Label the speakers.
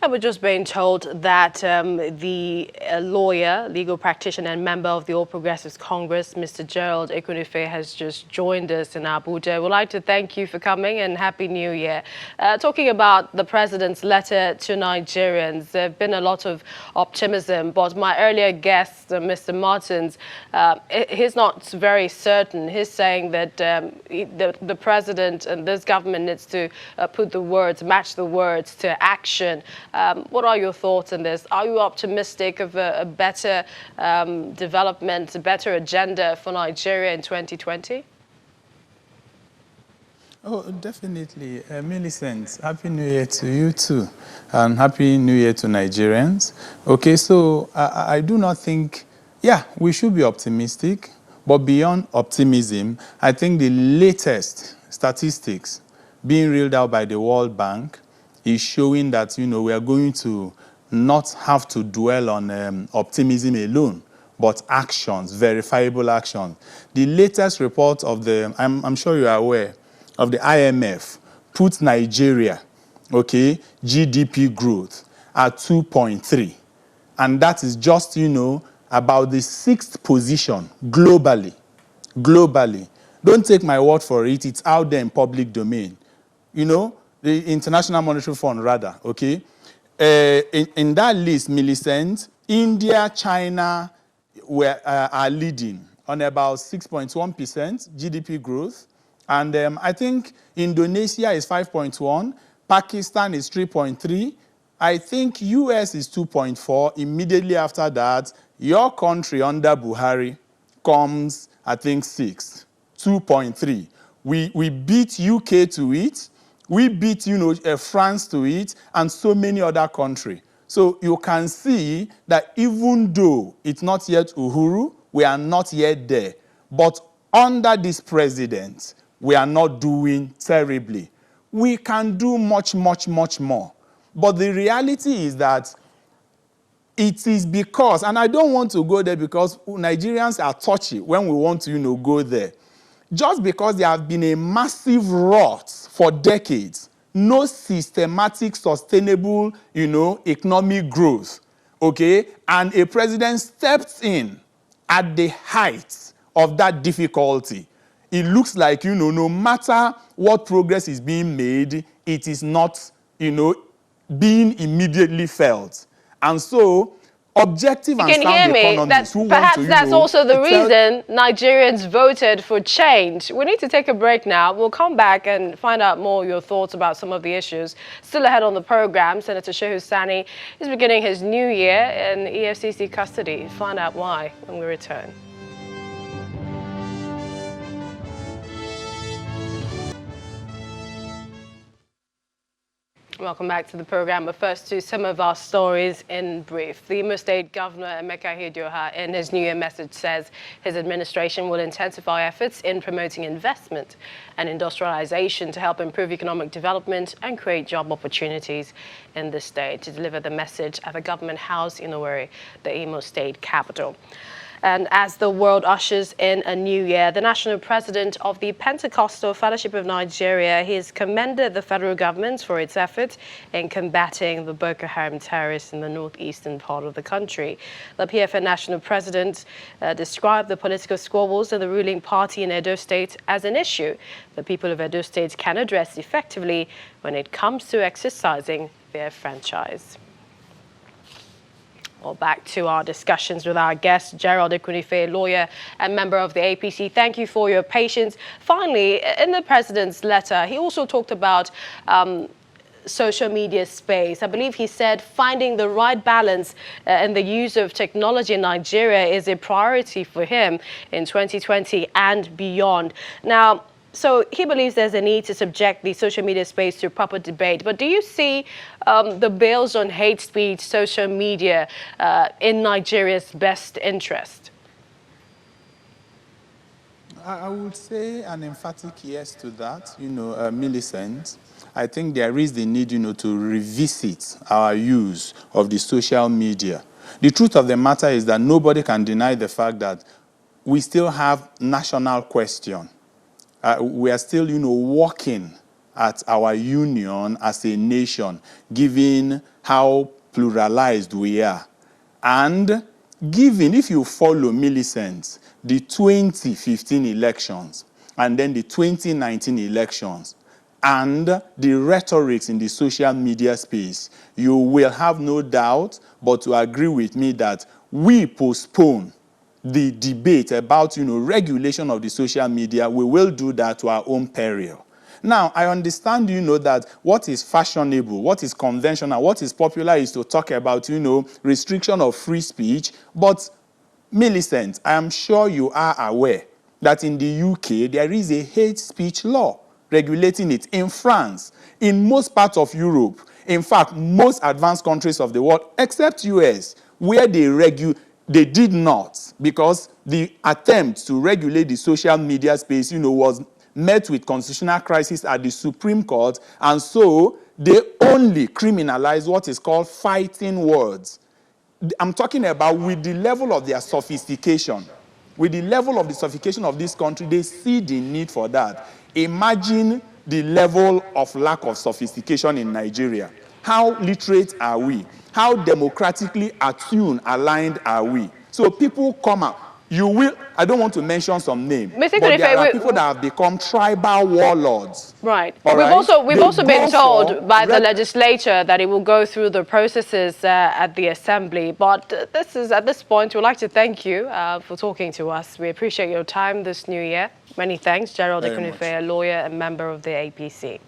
Speaker 1: And we're just being told that the lawyer, legal practitioner and member of the All Progressives Congress, Mr. Gerald Ekwunife, has just joined us in Abuja. We'd like to thank you for coming and Happy New Year. Talking about the president's letter to Nigerians, there have been a lot of optimism, but my earlier guest, Mr. Martins, he's not very certain. He's saying that the president and this government needs to put the words, match the words to action. What are your thoughts on this? Are you optimistic of a better development, a better agenda for Nigeria in 2020?
Speaker 2: Oh, definitely. Millicent, Happy New Year to you too. And Happy New Year to Nigerians. Okay, so I do not think, yeah, we should be optimistic. But beyond optimism, I think the latest statistics being reeled out by the World Bank is showing that, we are going to not have to dwell on optimism alone, but actions, verifiable actions. The latest report of I'm sure you are aware, of the IMF puts Nigeria, okay, GDP growth at 2.3. And that is just, about the 6th position globally. Globally. Don't take my word for it. It's out there in public domain. The International Monetary Fund, rather, okay? In that list, Millicent, India, China are leading on about 6.1% GDP growth. And I think Indonesia is 5.1, Pakistan is 3.3, I think US is 2.4. Immediately after that, your country under Buhari comes, I think, 6, 2.3. We beat UK to it. We beat, France to it, and so many other countries. So you can see that even though it's not yet Uhuru, we are not yet there. But under this president, we are not doing terribly. We can do much, much, much more. But the reality is that it is because, and I don't want to go there because Nigerians are touchy when we want to, go there. Just because there have been a massive rot for decades, no systematic, sustainable, economic growth, okay? And a president steps in at the height of that difficulty. It looks like, no matter what progress is being made, it is not, being immediately felt. And so, objective and sound economists who
Speaker 1: perhaps
Speaker 2: want to,
Speaker 1: that's also the reason Nigerians voted for change. We need to take a break now. We'll come back and find out more of your thoughts about some of the issues. Still ahead on the program, Senator Shehu Sani is beginning his new year in EFCC custody. Find out why when we return. Welcome back to the program. But first to some of our stories in brief. The Imo State Governor, Emeka Ihedioha, in his New Year message says his administration will intensify efforts in promoting investment and industrialization to help improve economic development and create job opportunities in the state. To deliver the message at the Government House in Owerri, the Imo State capital. And as the world ushers in a new year, the national president of the Pentecostal Fellowship of Nigeria, he has commended the federal government for its efforts in combating the Boko Haram terrorists in the northeastern part of the country. The PFN national president described the political squabbles in the ruling party in Edo State as an issue the people of Edo State can address effectively when it comes to exercising their franchise. Well, back to our discussions with our guest, Gerald Ekwunife, lawyer and member of the APC. Thank you for your patience. Finally, in the president's letter, he also talked about social media space. I believe he said finding the right balance in the use of technology in Nigeria is a priority for him in 2020 and beyond. Now, so he believes there's a need to subject the social media space to proper debate. But do you see the bills on hate speech, social media in Nigeria's best interest?
Speaker 2: I would say an emphatic yes to that, Millicent. I think there is the need, to revisit our use of the social media. The truth of the matter is that nobody can deny the fact that we still have national question. We are still, working at our union as a nation, given how pluralized we are. And given, if you follow, Millicent, the 2015 elections, and then the 2019 elections, and the rhetorics in the social media space, you will have no doubt but to agree with me that we postpone the debate about, regulation of the social media. We will do that to our own peril. Now, I understand, that what is fashionable, what is conventional, what is popular is to talk about, restriction of free speech. But, Millicent, I am sure you are aware that in the UK, there is a hate speech law regulating it. In France, in most parts of Europe, in fact, most advanced countries of the world, except US, where they did not, because the attempt to regulate the social media space, was met with constitutional crisis at the Supreme Court, and so they only criminalize what is called fighting words. I'm talking about with the level of their sophistication. With the level of the sophistication of this country, they see the need for that. Imagine the level of lack of sophistication in Nigeria. How literate are we? How democratically attuned, aligned are we? So people come out. I don't want to mention some names, but there are people that have become tribal warlords.
Speaker 1: Right. We've also been told by the legislature that it will go through the processes at the assembly. But at this point, we'd like to thank you for talking to us. We appreciate your time this new year. Many thanks, Gerald Ekunefe, a lawyer and member of the APC.